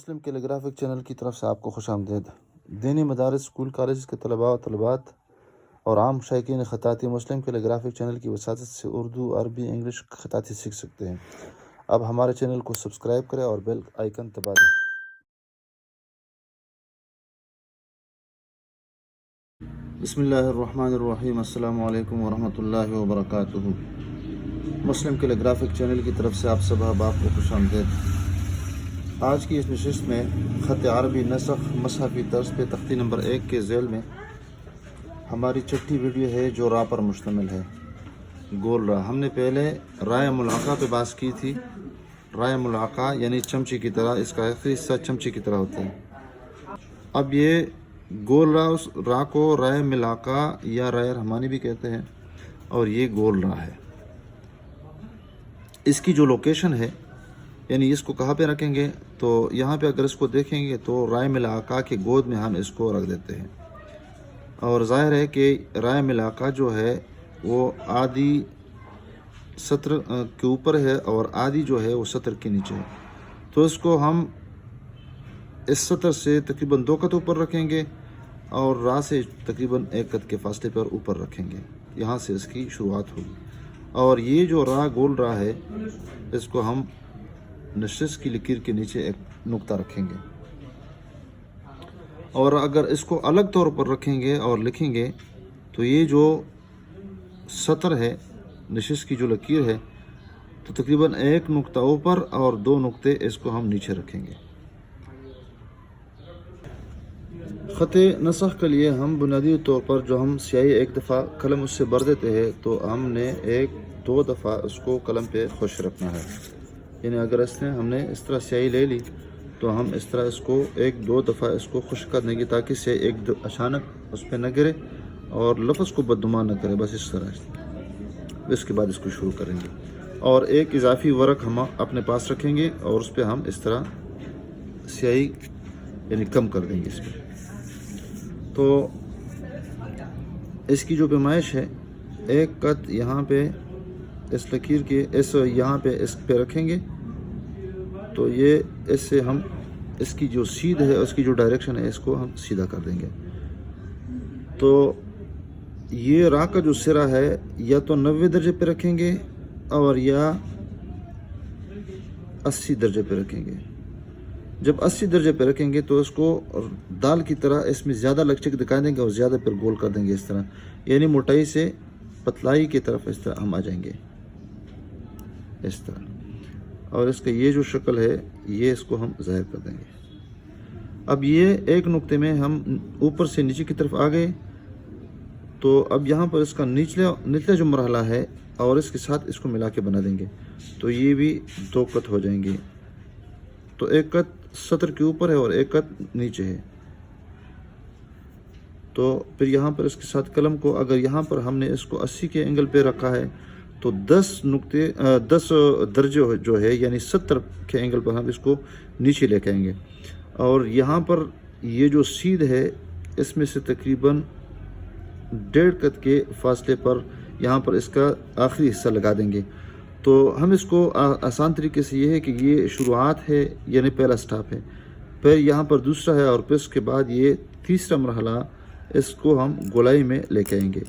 مسلم کیلیگرافک channel کی طرف سے آپ کو خوش آمدید۔ دینی مدارس، اسکول، کالجز کے طلباء و طالبات اور عام شائقین خطاطی مسلم کیلیگرافک چینل کی وساطت سے اردو، عربی، انگلش خطاطی سیکھ سکتے ہیں۔ اب ہمارے چینل کو سبسکرائب کریں اور بیل آئیکن دبا دیں۔ بسم اللہ الرحمن الرحیم۔ السلام علیکم ورحمۃ اللہ وبرکاتہ۔ مسلم کیلیگرافک چینل کی طرف سے آپ سب احباب کو خوش آمدید۔ آج کی اس نشست میں خط عربی نسخ مصحفی طرز پہ تختی نمبر 1 کے ذیل میں ہماری چھٹی ویڈیو ہے جو راہ پر مشتمل ہے۔ گول راہ۔ ہم نے پہلے رائے ملحقہ پہ بات کی تھی۔ رائے ملحقہ یعنی چمچی کی طرح، اس کا آخری حصہ چمچی کی طرح ہوتا ہے۔ اب یہ گول راہ، اس راہ کو رائے ملحقہ یا رائے رحمانی بھی کہتے ہیں، اور یہ گول راہ ہے۔ اس کی جو لوکیشن ہے، یعنی اس کو کہاں پہ رکھیں گے، تو یہاں پہ اگر اس کو دیکھیں گے تو رائے ملحقہ کے گود میں ہم اس کو رکھ دیتے ہیں، اور ظاہر ہے کہ رائے ملحقہ جو ہے وہ آدھی سطر کے اوپر ہے اور آدھی جو ہے وہ سطر کے نیچے ہے، تو اس کو ہم اس سطر سے تقریباً 2 قط اوپر رکھیں گے اور راہ سے تقریباً 1 قط کے فاصلے پر اوپر رکھیں گے۔ یہاں سے اس کی شروعات ہوگی، اور یہ جو راہ گول راہ ہے، اس کو ہم نشست کی لکیر کے نیچے ایک نقطہ رکھیں گے، اور اگر اس کو الگ طور پر رکھیں گے اور لکھیں گے تو یہ جو سطر ہے، نشست کی جو لکیر ہے، تو تقریباً 1 نقطہ اوپر اور 2 نقطے اس کو ہم نیچے رکھیں گے۔ خط نسخ کے لیے ہم بنیادی طور پر جو ہم سیاہی ایک دفعہ قلم اس سے بھر دیتے ہیں، تو ہم نے 1-2 دفعہ اس کو قلم پہ خشک رکھنا ہے۔ یعنی اگر ہم نے اس طرح سیاہی لے لی تو ہم اس طرح اس کو 1-2 دفعہ اس کو خشک کر دیں گے، تاکہ سیاہی اچانک اس پہ نہ گرے اور لفظ کو بدگمان نہ کرے، بس اس طرح۔ اس کے بعد اس کو شروع کریں گے، اور ایک اضافی ورق ہم اپنے پاس رکھیں گے اور اس پہ ہم اس طرح سیاہی یعنی کم کر دیں گے اس پہ۔ تو اس کی جو پیمائش ہے، 1 قط یہاں پہ اس لکیر کے یہاں پہ اس پہ رکھیں گے، تو یہ اس سے ہم اس کی جو سیدھ ہے، اس کی جو ڈائریکشن ہے، اس کو ہم سیدھا کر دیں گے۔ تو یہ راہ کا جو سرا ہے، یا تو 90 درجے پہ رکھیں گے اور یا 80 درجے پہ رکھیں گے۔ جب 80 درجے پہ رکھیں گے تو اس کو دال کی طرح اس میں زیادہ لچک دکھا دیں گے اور زیادہ پھر گول کر دیں گے، اس طرح، یعنی موٹائی سے پتلائی کی طرف اس طرح ہم آ جائیں گے، اس طرح۔ اور اس کا یہ جو شکل ہے، یہ اس کو ہم ظاہر کر دیں گے۔ اب یہ 1 نقطے میں ہم اوپر سے نیچے کی طرف آ گئے، تو اب یہاں پر اس کا نچلا جو مرحلہ ہے اور اس کے ساتھ اس کو ملا کے بنا دیں گے، تو یہ بھی 2 قط ہو جائیں گے۔ تو 1 قط سطر کے اوپر ہے اور 1 قط نیچے ہے۔ تو پھر یہاں پر اس کے ساتھ قلم کو، اگر یہاں پر ہم نے اس کو 80 کے اینگل پہ رکھا ہے، تو 10 درجے جو ہے، یعنی 70 کے اینگل پر ہم اس کو نیچے لے کے آئیں گے، اور یہاں پر یہ جو سیدھ ہے، اس میں سے تقریباً 1.5 قط کے فاصلے پر یہاں پر اس کا آخری حصہ لگا دیں گے۔ تو ہم اس کو آسان طریقے سے یہ ہے کہ یہ شروعات ہے، یعنی پہلا سٹاپ ہے، پھر یہاں پر دوسرا ہے، اور پھر اس کے بعد یہ تیسرا مرحلہ، اس کو ہم گولائی میں لے کے آئیں گے۔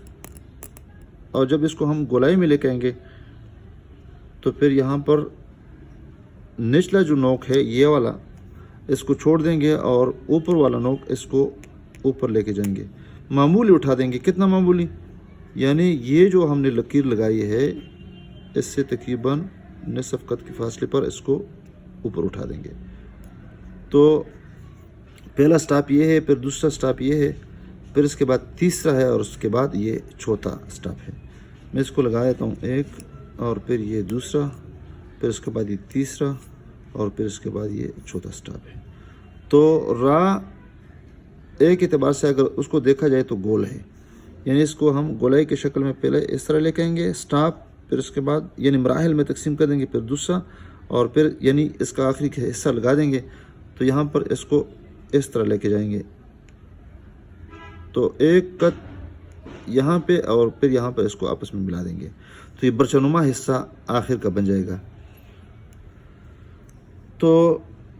اور جب اس کو ہم گولائی میں لے کے آئیں گے تو پھر یہاں پر نچلا جو نوک ہے، یہ والا، اس کو چھوڑ دیں گے اور اوپر والا نوک اس کو اوپر لے کے جائیں گے، معمولی اٹھا دیں گے۔ کتنا معمولی؟ یعنی یہ جو ہم نے لکیر لگائی ہے، اس سے تقریباً نصف قط کے فاصلے پر اس کو اوپر اٹھا دیں گے۔ تو پہلا سٹاپ یہ ہے، پھر دوسرا سٹاپ یہ ہے، پھر اس کے بعد تیسرا ہے، اور اس کے بعد یہ چوتھا سٹاپ ہے۔ میں اس کو لگا دیتا ہوں، 1، اور پھر یہ دوسرا، پھر اس کے بعد یہ تیسرا، اور پھر اس کے بعد یہ چوتھا سٹاپ ہے۔ تو راہ ایک اعتبار سے اگر اس کو دیکھا جائے تو گول ہے، یعنی اس کو ہم گولائی کے شکل میں پہلے اس طرح لے کے آئیں گے، سٹاپ، پھر اس کے بعد یعنی مراحل میں تقسیم کر دیں گے، پھر دوسرا، اور پھر یعنی اس کا آخری حصہ لگا دیں گے، تو یہاں پر اس کو اس طرح لے کے جائیں گے۔ تو 1 قط یہاں پہ اور پھر یہاں پر اس کو آپس میں ملا دیں گے، تو یہ برچنما حصہ آخر کا بن جائے گا۔ تو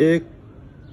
1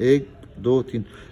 1 2 3।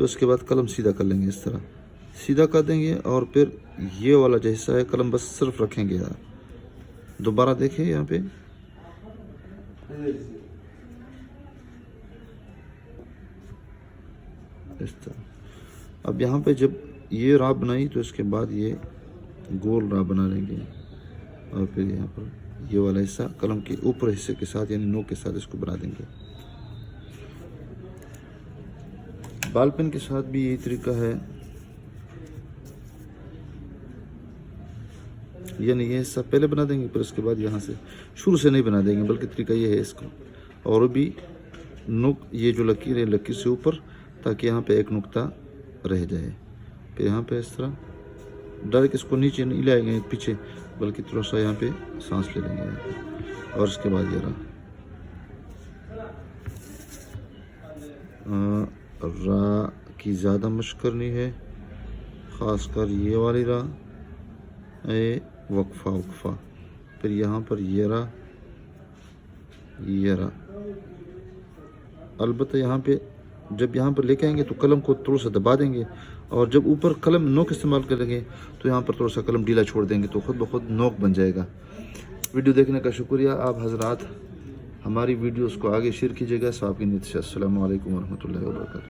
تو اس کے بعد قلم سیدھا کر لیں گے، اس طرح سیدھا کر دیں گے، اور پھر یہ والا جو حصہ ہے قلم بس صرف رکھیں گے یار. دوبارہ دیکھیں یہاں پہ اس طرح. اب یہاں پہ جب یہ راہ بنائی تو اس کے بعد یہ گول راہ بنا لیں گے، اور پھر یہاں پر یہ والا حصہ قلم کے اوپر حصے کے ساتھ یعنی نوک کے ساتھ اس کو بنا دیں گے. بال پین کے ساتھ بھی یہی طریقہ ہے، یعنی یہ حصہ پہلے بنا دیں گے، پھر اس کے بعد یہاں سے شروع سے نہیں بنا دیں گے، بلکہ طریقہ یہ ہے اس کا. اور بھی نوک یہ جو لکیر ہے لکیر سے اوپر، تاکہ یہاں پہ ایک نقطہ رہ جائے. پھر یہاں پہ اس طرح ڈائریکٹ اس کو نیچے نہیں لائیں گے پیچھے، بلکہ تھوڑا سا یہاں پہ سانس لے لیں گے. اور اس کے بعد یہ راہ کی زیادہ مشق کرنی ہے، خاص کر یہ والی راہ وقفہ وقفہ. پھر یہاں پر یہ راہ. البتہ یہاں پہ جب یہاں پر لے کے آئیں گے تو قلم کو تھوڑا سا دبا دیں گے، اور جب اوپر قلم نوک استعمال کریں گے تو یہاں پر تھوڑا سا قلم ڈھیلا چھوڑ دیں گے تو خود بخود نوک بن جائے گا. ویڈیو دیکھنے کا شکریہ. آپ حضرات ہماری ویڈیوز کو آگے شیئر کیجیے گا. صاحب کی نیت سے السلام علیکم ورحمۃ اللہ وبرکاتہ.